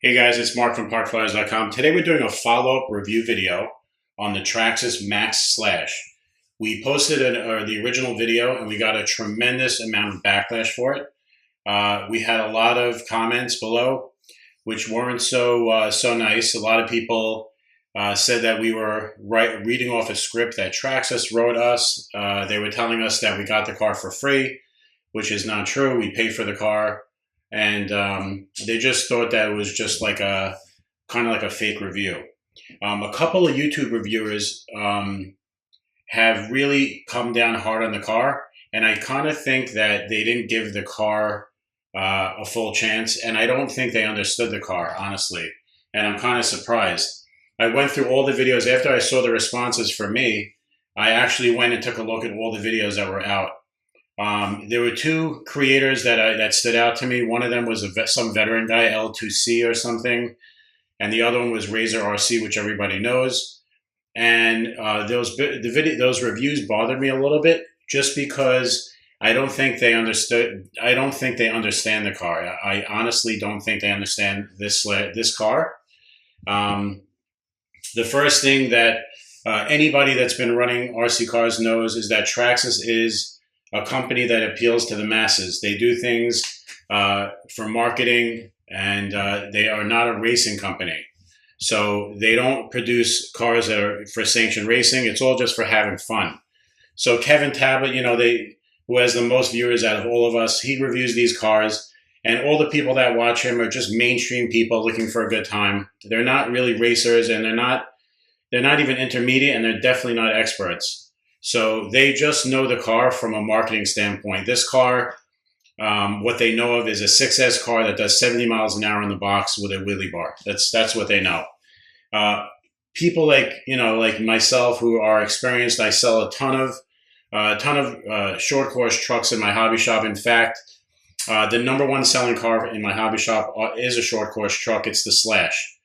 Hey guys, it's Mark from parkflyers.com. Today we're doing a follow-up review video on the Traxxas Max Slash. We posted the original video and we got a tremendous amount of backlash for it. We had a lot of comments below which weren't so nice. A lot of people said that we were reading off a script that Traxxas wrote us. They were telling us that we got the car for free, which is not true. We paid for the car. And they just thought that it was just like a kind of like a fake review. A couple of YouTube reviewers have really come down hard on the car, and I kind of think that they didn't give the car a full chance, and I don't think they understood the car, honestly, and I'm kind of surprised. I went through all the videos. After I saw the responses for me, I actually went and took a look at all the videos that were out. There were two creators that stood out to me. One of them was some veteran guy, L2C or something, and the other one was Razor RC, which everybody knows. And those reviews bothered me a little bit, just because I don't think they understood. I don't think they understand the car. I honestly don't think they understand this car. The first thing that anybody that's been running RC cars knows is that Traxxas is a company that appeals to the masses. They do things for marketing, and they are not a racing company. So they don't produce cars that are for sanctioned racing. It's all just for having fun. So Kevin Tablet, who has the most viewers out of all of us, he reviews these cars, and all the people that watch him are just mainstream people looking for a good time. They're not really racers, and they're not even intermediate, and they're definitely not experts. So they just know the car from a marketing standpoint. This car, what they know of is a 6S car that does 70 miles an hour in the box with a wheelie bar. That's what they know. People like myself who are experienced, I sell a ton of short course trucks in my hobby shop. In fact, the number one selling car in my hobby shop is a short course truck. It's the Slash.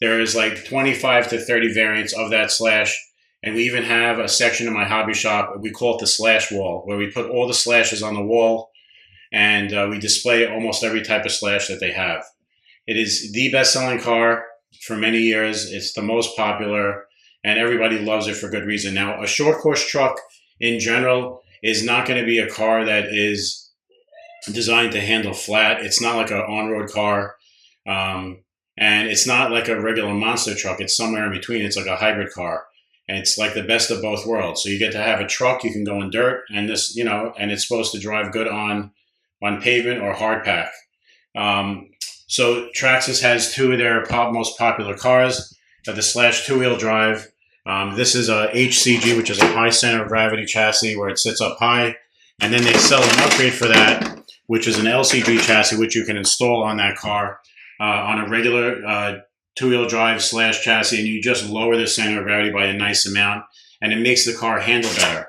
There is like 25 to 30 variants of that Slash. And we even have a section in my hobby shop, we call it the Slash wall, where we put all the Slashes on the wall, and we display almost every type of Slash that they have. It is the best-selling car for many years. It's the most popular, and everybody loves it for good reason. Now, a short course truck in general is not going to be a car that is designed to handle flat. It's not like an on-road car, and it's not like a regular monster truck. It's somewhere in between. It's like a hybrid car. And it's like the best of both worlds. So you get to have a truck, you can go in dirt, and this, and it's supposed to drive good on pavement or hard pack. So Traxxas has two of their most popular cars, the Slash two-wheel drive. This is a HCG, which is a high center of gravity chassis where it sits up high. And then they sell an upgrade for that, which is an LCG chassis, which you can install on that car on a regular two-wheel drive Slash chassis, and you just lower the center of gravity by a nice amount, and it makes the car handle better.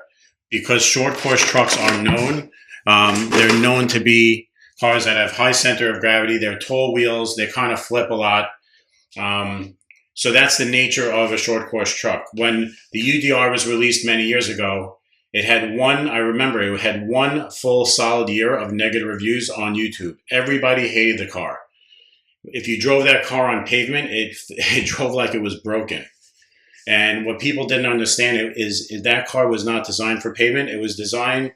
Because short course trucks are known, they're known to be cars that have high center of gravity. They're tall wheels. They kind of flip a lot. So that's the nature of a short course truck. When the UDR was released many years ago, it had one full solid year of negative reviews on YouTube. Everybody hated the car. If you drove that car on pavement, it drove like it was broken. And what people didn't understand is that car was not designed for pavement. It was designed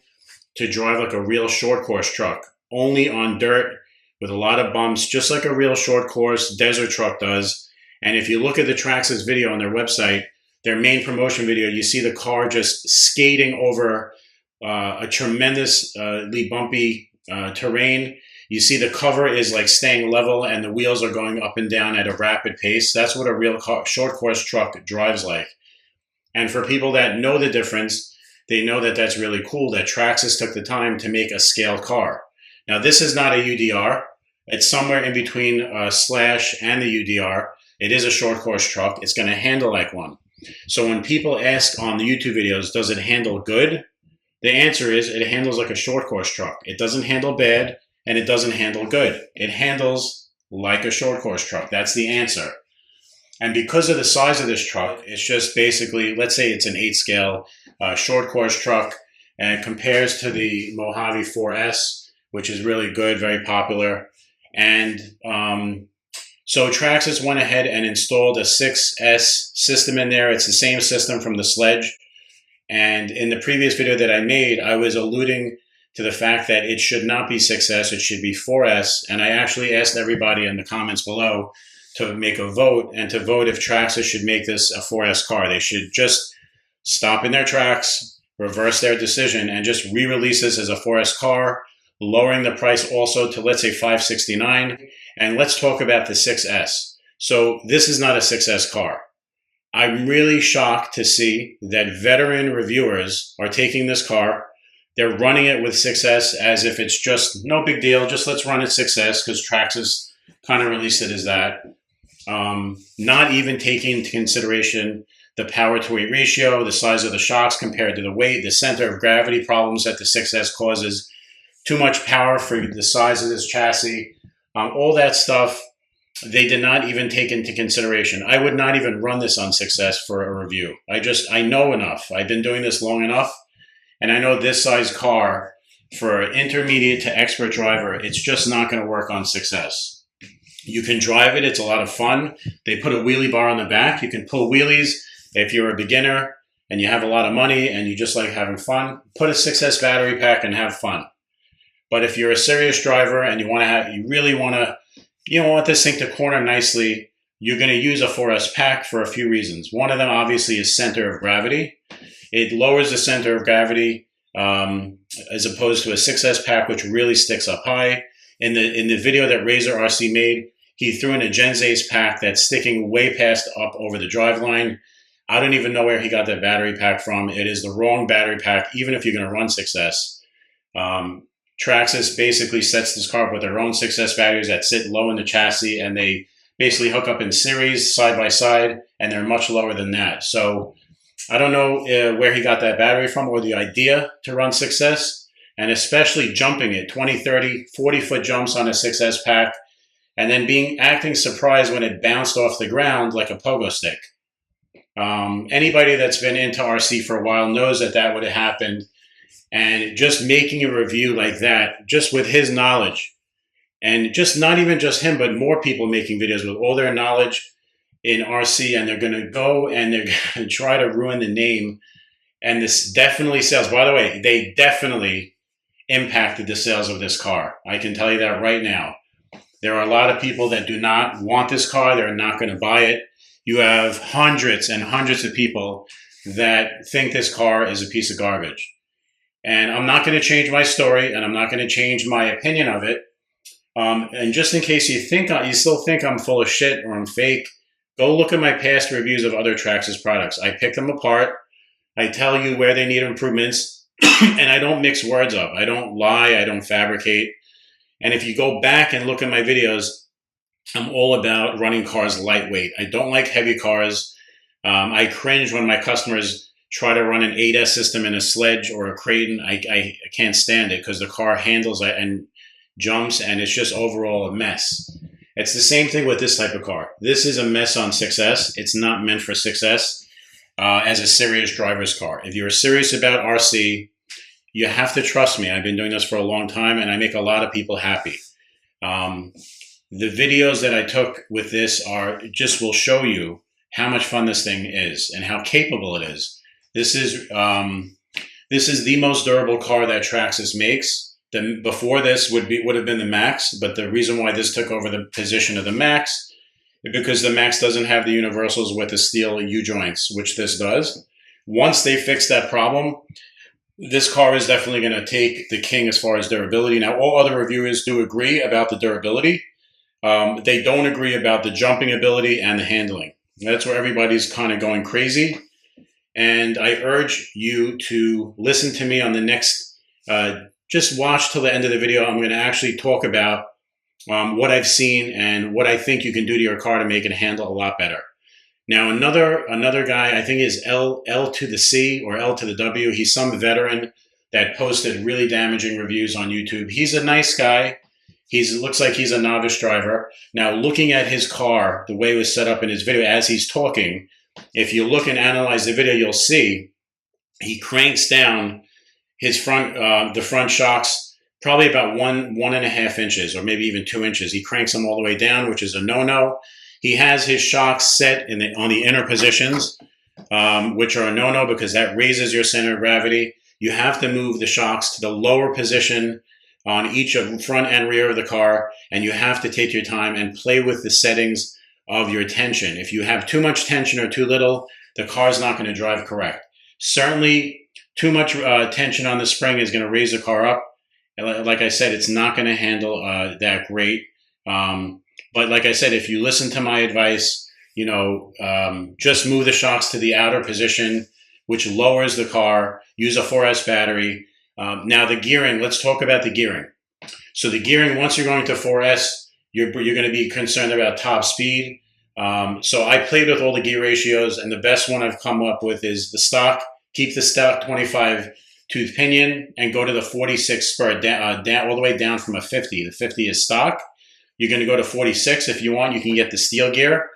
to drive like a real short course truck, only on dirt with a lot of bumps, just like a real short course desert truck does. And if you look at the Traxxas video on their website, their main promotion video, you see the car just skating over a tremendously bumpy terrain. You see the cover is like staying level and the wheels are going up and down at a rapid pace. That's what a real short course truck drives like. And for people that know the difference, they know that that's really cool that Traxxas took the time to make a scaled car. Now, this is not a UDR. It's somewhere in between Slash and the UDR. It is a short course truck. It's going to handle like one. So when people ask on the YouTube videos, does it handle good? The answer is it handles like a short course truck. It doesn't handle bad. And it doesn't handle good. It handles like a short course truck. That's the answer. And because of the size of this truck, it's just basically, let's say it's an 8 scale short course truck, and it compares to the Mojave 4S, which is really good, very popular. And So Traxxas went ahead and installed a 6S system in there. It's the same system from the Sledge. And in the previous video that I made, I was alluding to the fact that it should not be 6S, it should be 4S. And I actually asked everybody in the comments below to make a vote and to vote if Traxxas should make this a 4S car. They should just stop in their tracks, reverse their decision, and just re-release this as a 4S car, lowering the price also to, let's say, $569. And let's talk about the 6S. So this is not a 6S car. I'm really shocked to see that veteran reviewers are taking this car. They're running it with 6S as if it's just no big deal. Just let's run it 6S because Traxxas kind of released it as that. Not even taking into consideration the power to weight ratio, the size of the shocks compared to the weight, the center of gravity problems that the 6S causes, too much power for the size of this chassis, all that stuff. They did not even take into consideration. I would not even run this on 6S for a review. I know enough. I've been doing this long enough, and I know this size car for intermediate to expert driver, it's just not going to work on 6S. You can drive it. It's a lot of fun. They put a wheelie bar on the back. You can pull wheelies. If you're a beginner and you have a lot of money and you just like having fun, put a 6S battery pack and have fun. But if you're a serious driver and you really want this thing to corner nicely, you're going to use a 4S pack for a few reasons. One of them obviously is center of gravity. It lowers the center of gravity as opposed to a 6S pack, which really sticks up high. In the video that Razor RC made, he threw in a Genzace pack that's sticking way past up over the driveline. I don't even know where he got that battery pack from. It is the wrong battery pack, even if you're going to run 6S. Traxxas basically sets this car up with their own 6S batteries that sit low in the chassis, and they basically hook up in series side by side, and they're much lower than that. So I don't know where he got that battery from or the idea to run 6S, and especially jumping it, 20, 30, 40-foot jumps on a 6S pack, and then acting surprised when it bounced off the ground like a pogo stick. Anybody that's been into RC for a while knows that would have happened. And just making a review like that, just with his knowledge, and just not even just him, but more people making videos with all their knowledge in RC, and they're going to go and they're going to try to ruin the name. And this definitely sells. By the way, they definitely impacted the sales of this car. I can tell you that right now. There are a lot of people that do not want this car. They're not going to buy it. You have hundreds and hundreds of people that think this car is a piece of garbage. And I'm not going to change my story, and I'm not going to change my opinion of it. And just in case you still think I'm full of shit or I'm fake, go look at my past reviews of other Traxxas products. I pick them apart. I tell you where they need improvements, and I don't mix words up. I don't lie. I don't fabricate. And if you go back and look at my videos, I'm all about running cars lightweight. I don't like heavy cars. I cringe when my customers try to run an 8S system in a Sledge or a Creighton. I can't stand it because the car handles and jumps, and it's just overall a mess. It's the same thing with this type of car. This is a mess on 6S. It's not meant for 6S as a serious driver's car. If you're serious about RC, you have to trust me. I've been doing this for a long time, and I make a lot of people happy. The videos that I took with this will show you how much fun this thing is and how capable it is. This is the most durable car that Traxxas makes. Before this would have been the Maxx, but the reason why this took over the position of the Maxx is because the Maxx doesn't have the universals with the steel U-joints, which this does. Once they fix that problem, this car is definitely going to take the king as far as durability. Now, all other reviewers do agree about the durability. They don't agree about the jumping ability and the handling. That's where everybody's kind of going crazy. And I urge you to listen to me on the next, just watch till the end of the video. I'm going to actually talk about what I've seen and what I think you can do to your car to make it handle a lot better. Now, another guy, I think is L to the C or L to the W. He's some veteran that posted really damaging reviews on YouTube. He's a nice guy. Looks like he's a novice driver. Now, looking at his car, the way it was set up in his video as he's talking, if you look and analyze the video, you'll see he cranks down his the front shocks probably about 1.5 inches, or maybe even 2 inches. He cranks them all the way down, which is a no-no. He has his shocks set on the inner positions, which are a no-no because that raises your center of gravity. You have to move the shocks to the lower position on each of front and rear of the car, and you have to take your time and play with the settings of your tension. If you have too much tension or too little, the car's not going to drive correct. Certainly, too much tension on the spring is going to raise the car up. Like I said, it's not going to handle that great. But like I said, if you listen to my advice, just move the shocks to the outer position, which lowers the car. Use a 4S battery. Now the gearing, let's talk about the gearing. So the gearing, once you're going to 4S, you're going to be concerned about top speed. So I played with all the gear ratios, and the best one I've come up with is the stock. Keep the stock 25 tooth pinion and go to the 46 spur, down all the way down from a 50. The 50 is stock. You're going to go to 46 if you want. You can get the steel gear,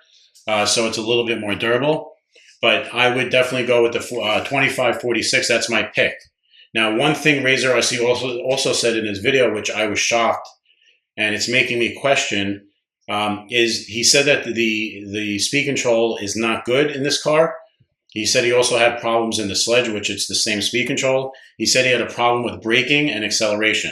so it's a little bit more durable. But I would definitely go with the 25-46. That's my pick. Now, one thing Razor RC also said in his video, which I was shocked, and it's making me question, is he said that the speed control is not good in this car. He said he also had problems in the Sledge, which it's the same speed control. He said he had a problem with braking and acceleration.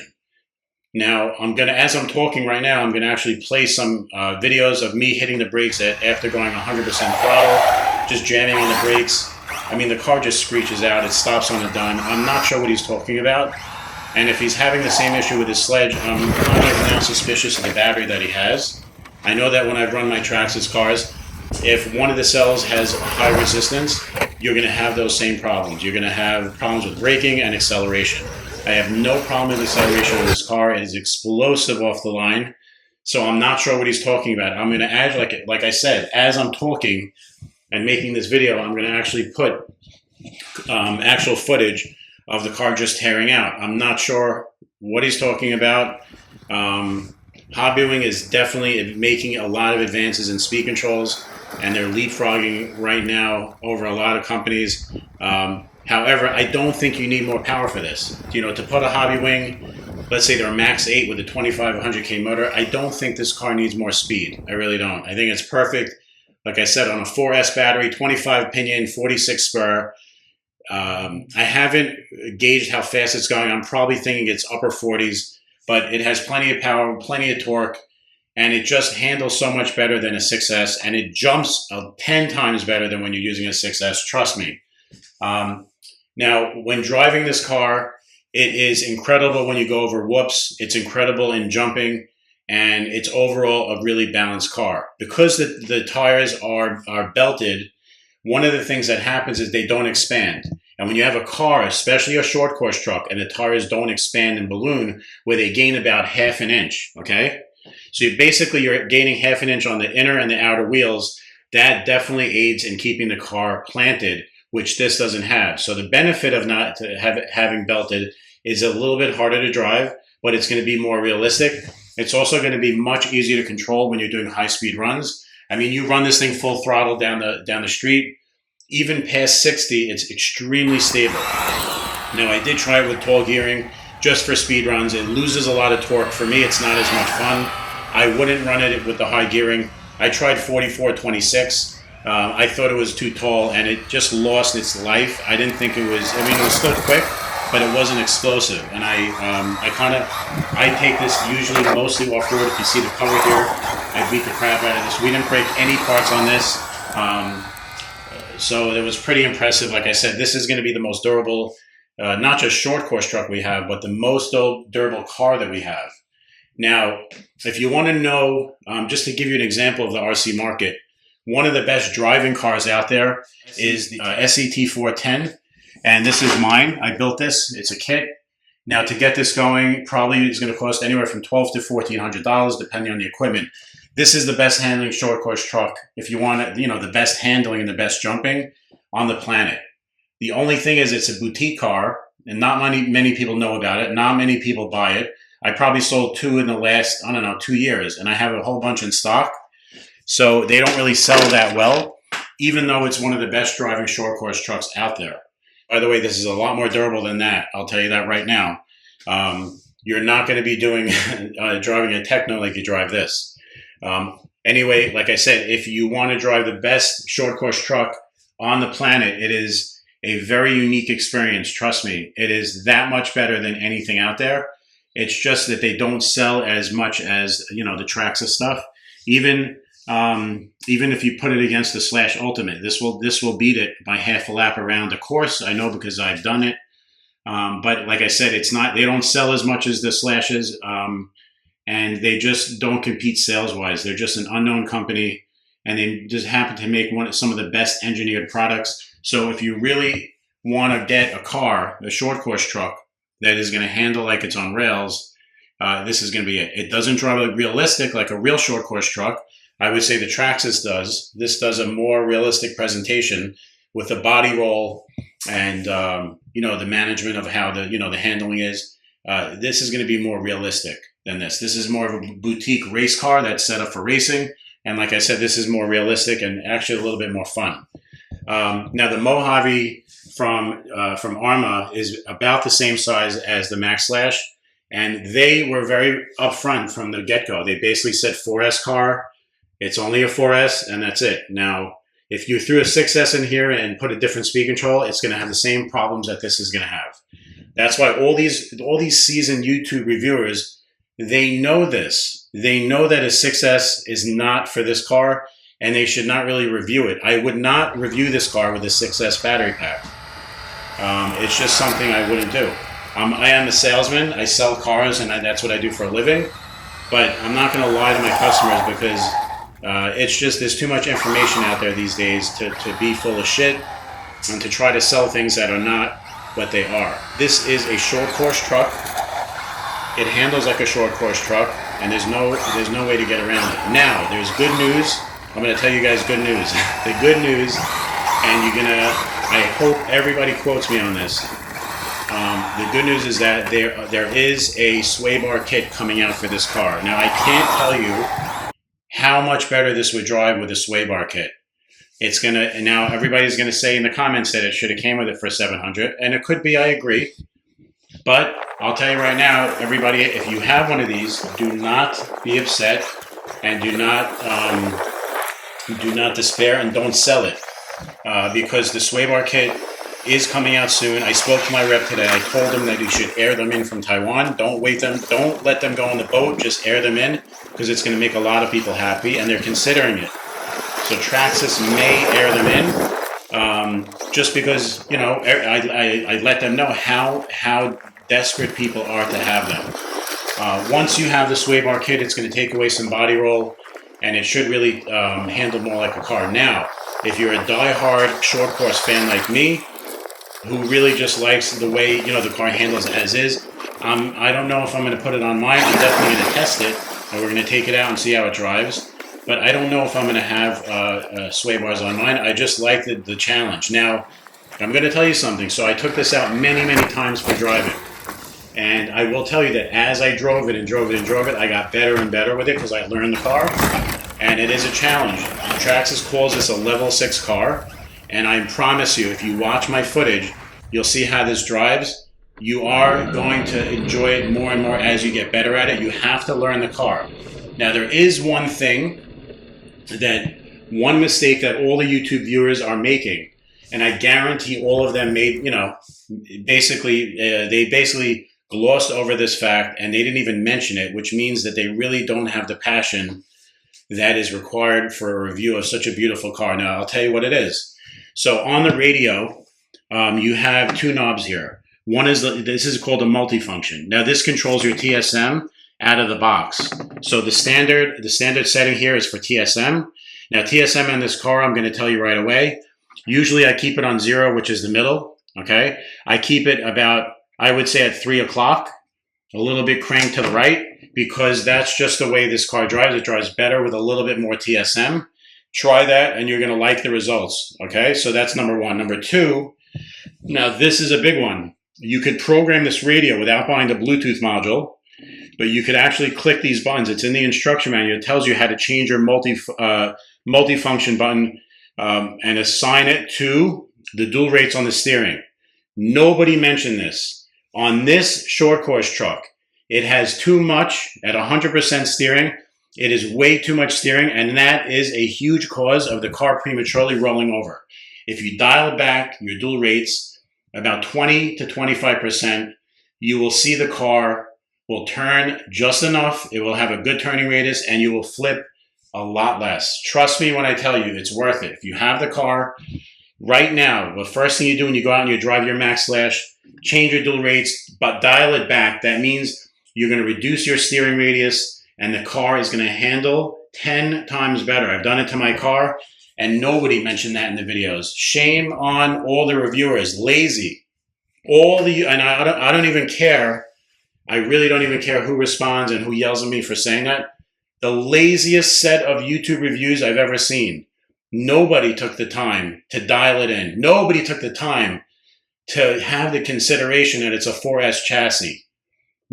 Now, as I'm talking right now, I'm going to actually play some videos of me hitting the brakes after going 100% throttle, just jamming on the brakes. I mean, the car just screeches out. It stops on a dime. I'm not sure what he's talking about. And if he's having the same issue with his Sledge, I'm now suspicious of the battery that he has. I know that when I've run my Traxxas cars, if one of the cells has high resistance, you're going to have those same problems. You're going to have problems with braking and acceleration. I have no problem with acceleration of this car. It is explosive off the line. So I'm not sure what he's talking about. I'm going to add, like I said, as I'm talking and making this video, I'm going to actually put actual footage of the car just tearing out. I'm not sure what he's talking about. Hobbying is definitely making a lot of advances in speed controls, and they're leapfrogging right now over a lot of companies. However, I don't think you need more power for this. To put a Hobbywing, let's say they're a Max 8 with a 2500K motor, I don't think this car needs more speed. I really don't. I think it's perfect. Like I said, on a 4S battery, 25 pinion, 46 spur. I haven't gauged how fast it's going. I'm probably thinking it's upper 40s, but it has plenty of power, plenty of torque, and it just handles so much better than a 6S, and it jumps 10 times better than when you're using a 6S, trust me. Now, when driving this car, it is incredible when you go over whoops. It's incredible in jumping, and it's overall a really balanced car. Because the tires are belted, one of the things that happens is they don't expand. And when you have a car, especially a short course truck, and the tires don't expand and balloon, where they gain about ½ inch, okay? So you're gaining ½ inch on the inner and the outer wheels. That definitely aids in keeping the car planted, which this doesn't have. So the benefit of not having belted is a little bit harder to drive, but it's going to be more realistic. It's also going to be much easier to control when you're doing high-speed runs. I mean, you run this thing full throttle down the street, even past 60, it's extremely stable. Now, I did try it with tall gearing just for speed runs. It loses a lot of torque. For me, it's not as much fun. I wouldn't run it with the high gearing. I tried 44-26. I thought it was too tall, and it just lost its life. I didn't think it was, it was still quick, but it wasn't explosive. And I take this usually mostly off-road. If you see the cover here, I beat the crap out of this. We didn't break any parts on this. So it was pretty impressive. Like I said, this is going to be the most durable, not just short course truck we have, but the most durable car that we have. Now, if you want to know, just to give you an example of the RC market, one of the best driving cars out there is the SET 410, and this is mine. I built this. It's a kit. Now, to get this going, probably is going to cost anywhere from $1,200 to $1,400, depending on the equipment. This is the best handling short course truck if you want the best handling and the best jumping on the planet. The only thing is it's a boutique car, and not many people know about it. Not many people buy it. I probably sold 2 in the last, 2 years, and I have a whole bunch in stock. So they don't really sell that well, even though it's one of the best driving short course trucks out there. By the way, this is a lot more durable than that. I'll tell you that right now. you're not going to be doing driving a Techno like you drive this. Anyway, like I said, if you want to drive the best short course truck on the planet, it is a very unique experience. Trust me, it is that much better than anything out there. It's just that they don't sell as much as, you know, the Traxxas stuff. Even if you put it against the Slash Ultimate, this will beat it by half a lap around the course. I know because I've done it. But like I said, they don't sell as much as the Slashes, and they just don't compete sales-wise. They're just an unknown company, and they just happen to make some of the best engineered products. So if you really want to get a car, a short course truck, that is going to handle like it's on rails, this is going to be it. It doesn't drive realistic like a real short course truck. I would say the Traxxas does. This does a more realistic presentation with the body roll and the management of how the handling is. This is going to be more realistic than this. This is more of a boutique race car that's set up for racing, and like I said, this is more realistic and actually a little bit more fun. Now the Mojave from Arrma is about the same size as the Max Slash, and they were very upfront from the get-go. They basically said 4S car. It's only a 4S, and that's it. Now, if you threw a 6S in here and put a different speed control, it's going to have the same problems that this is going to have. That's why all these seasoned YouTube reviewers, they know this. They know that a 6S is not for this car, and they should not really review it. I would not review this car with a 6S battery pack. It's just something I wouldn't do. I am a salesman. I sell cars, and that's what I do for a living. But I'm not going to lie to my customers because it's just there's too much information out there these days to be full of shit and to try to sell things that are not what they are. This is a short course truck. It handles like a short course truck, and there's no way to get around it. Now, there's good news. I'm going to tell you guys good news. The good news, and I hope everybody quotes me on this. The good news is that there is a sway bar kit coming out for this car. Now, I can't tell you how much better this would drive with a sway bar kit. Now everybody's gonna say in the comments that it should have came with it for $700, and it could be, I agree. But I'll tell you right now, everybody, if you have one of these, do not be upset and do not despair and don't sell it because the sway bar kit is coming out soon. I spoke to my rep today. I told him that he should air them in from Taiwan. Don't let them go on the boat. Just air them in because it's going to make a lot of people happy, and they're considering it. So Traxxas may air them in just because, I let them know how desperate people are to have them. Once you have the sway bar kit, it's going to take away some body roll, and it should really handle more like a car. Now, if you're a die-hard short course fan like me, who really just likes the way the car handles as is, I don't know if I'm going to put it on mine. I'm definitely going to test it, and we're going to take it out and see how it drives. But I don't know if I'm going to have sway bars on mine. I just like the challenge. Now, I'm going to tell you something. So I took this out many, many times for driving. And I will tell you that as I drove it, I got better and better with it because I learned the car. And it is a challenge. Traxxas calls this a level 6 car. And I promise you, if you watch my footage, you'll see how this drives. You are going to enjoy it more and more as you get better at it. You have to learn the car. Now, there is one mistake that all the YouTube viewers are making, and I guarantee all of them made, they basically glossed over this fact and they didn't even mention it, which means that they really don't have the passion that is required for a review of such a beautiful car. Now, I'll tell you what it is. So on the radio, you have two knobs here. One is this is called a multifunction. Now, this controls your TSM out of the box. So the standard setting here is for TSM. Now, TSM on this car, I'm going to tell you right away. Usually I keep it on 0, which is the middle. Okay. I keep it about, I would say at 3 o'clock, a little bit cranked to the right, because that's just the way this car drives. It drives better with a little bit more TSM. Try that and you're going to like the results. Okay. So that's number one. Number two, now this is a big one. You could program this radio without buying the Bluetooth module, but you could actually click these buttons. It's in the instruction manual. It tells you how to change your multi-function button and assign it to the dual rates on the steering. Nobody mentioned this. On this short course truck, It has too much at 100% steering. It is way too much steering, and that is a huge cause of the car prematurely rolling over. If you dial back your dual rates about 20 to 25%, you will see the car will turn just enough. It will have a good turning radius, and you will flip a lot less. Trust me when I tell you, it's worth it. If you have the car right now, the first thing you do when you go out and you drive your Max Slash, change your dual rates, but dial it back. That means you're going to reduce your steering radius, and the car is going to handle 10 times better. I've done it to my car, and nobody mentioned that in the videos. Shame on all the reviewers. Lazy. And I don't even care. I really don't even care who responds and who yells at me for saying that. The laziest set of YouTube reviews I've ever seen. Nobody took the time to dial it in. Nobody took the time to have the consideration that it's a 4S chassis.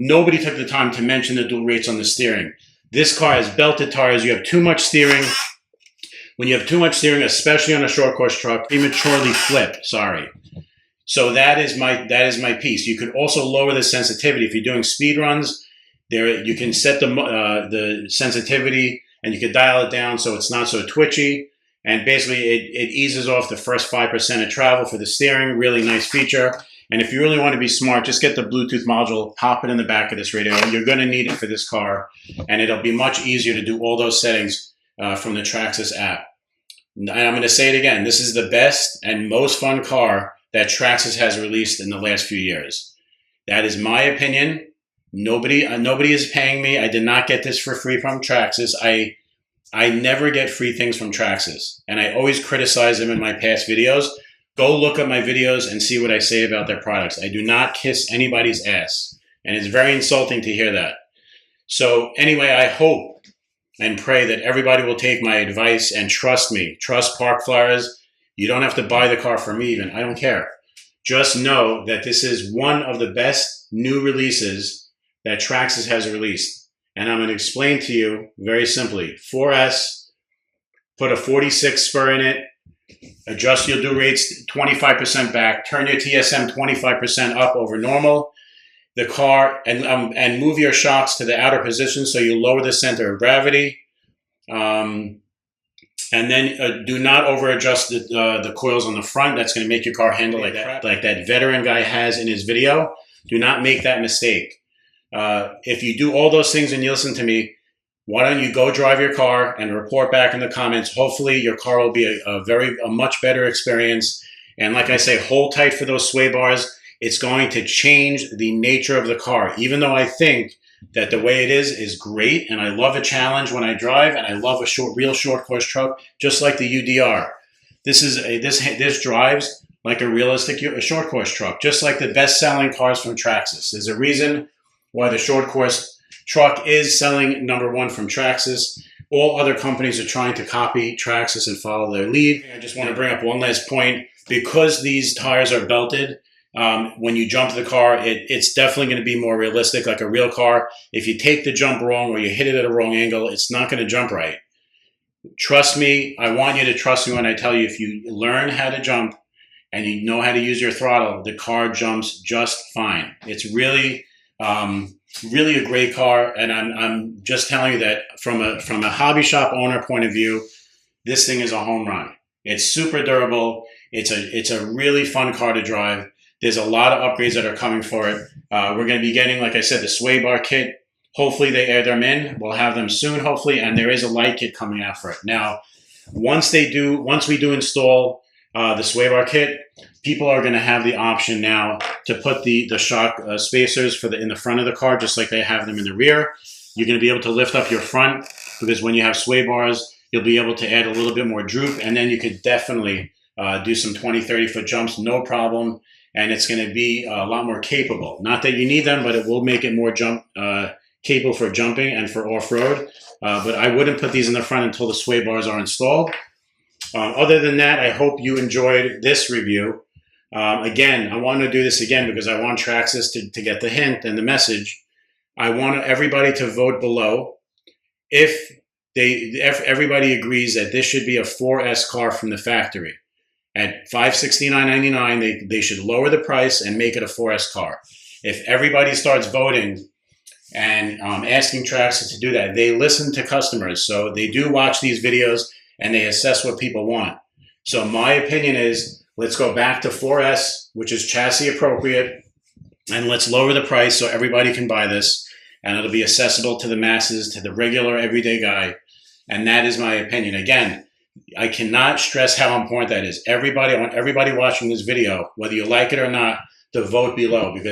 Nobody took the time to mention the dual rates on the steering. This car has belted tires. You have too much steering. When you have too much steering, especially on a short course truck, prematurely flip. Sorry. So that is my piece. You could also lower the sensitivity if you're doing speed runs. There, you can set the sensitivity, and you could dial it down so it's not so twitchy. And basically, it eases off the first 5% of travel for the steering. Really nice feature. And if you really want to be smart, just get the Bluetooth module, pop it in the back of this radio. You're going to need it for this car, and it'll be much easier to do all those settings from the Traxxas app. And I'm going to say it again. This is the best and most fun car that Traxxas has released in the last few years. That is my opinion. Nobody is paying me. I did not get this for free from Traxxas. I never get free things from Traxxas, and I always criticize them in my past videos. Go look at my videos and see what I say about their products. I do not kiss anybody's ass, and it's very insulting to hear that. So anyway, I hope and pray that everybody will take my advice and trust me. Trust Park Flyers. You don't have to buy the car from me even. I don't care. Just know that this is one of the best new releases that Traxxas has released. And I'm going to explain to you very simply. 4S, put a 46 spur in it, adjust your dual rates 25% back, turn your TSM 25% up over normal, the car, and move your shocks to the outer position so you lower the center of gravity. And then do not over adjust the coils on the front. That's going to make your car handle like that veteran guy has in his video. Do not make that mistake. If you do all those things and you listen to me, why don't you go drive your car and report back in the comments? Hopefully your car will be a much better experience. And like I say, hold tight for those sway bars. It's going to change the nature of the car. Even though I think that the way it is great, and I love a challenge when I drive, and I love a real short course truck, just like the UDR. This drives like a realistic short course truck, just like the best selling cars from Traxxas. There's a reason why the short course truck is selling #1 from Traxxas. All other companies are trying to copy Traxxas and follow their lead. I just want to bring up one last point. Because these tires are belted, when you jump the car, it's definitely going to be more realistic, like a real car. If you take the jump wrong or you hit it at a wrong angle, it's not going to jump right. Trust me. I want you to trust me when I tell you, if you learn how to jump and you know how to use your throttle, the car jumps just fine. It's really a great car, and I'm just telling you that from a hobby shop owner point of view, this thing is a home run. It's super durable. It's a really fun car to drive. There's a lot of upgrades that are coming for it. We're going to be getting, like I said, the sway bar kit. Hopefully they air them in. We'll have them soon, hopefully, and there is a light kit coming out for it. Now, once we do install the sway bar kit, people are going to have the option now to put the shock spacers in the front of the car, just like they have them in the rear. You're going to be able to lift up your front, because when you have sway bars, you'll be able to add a little bit more droop, and then you could definitely do some 20, 30-foot jumps, no problem, and it's going to be a lot more capable. Not that you need them, but it will make it more capable for jumping and for off-road. But I wouldn't put these in the front until the sway bars are installed. Other than that, I hope you enjoyed this review. Again, I want to do this again because I want Traxxas to get the hint and the message. I want everybody to vote below. If everybody agrees that this should be a 4S car from the factory, at $569.99, they should lower the price and make it a 4S car. If everybody starts voting and asking Traxxas to do that. They listen to customers, so they do watch these videos and they assess what people want. So my opinion is, let's go back to 4S, which is chassis appropriate, and let's lower the price so everybody can buy this, and it'll be accessible to the masses, to the regular everyday guy. And that is my opinion. Again, I cannot stress how important that is. Everybody, I want everybody watching this video, whether you like it or not, to vote below, because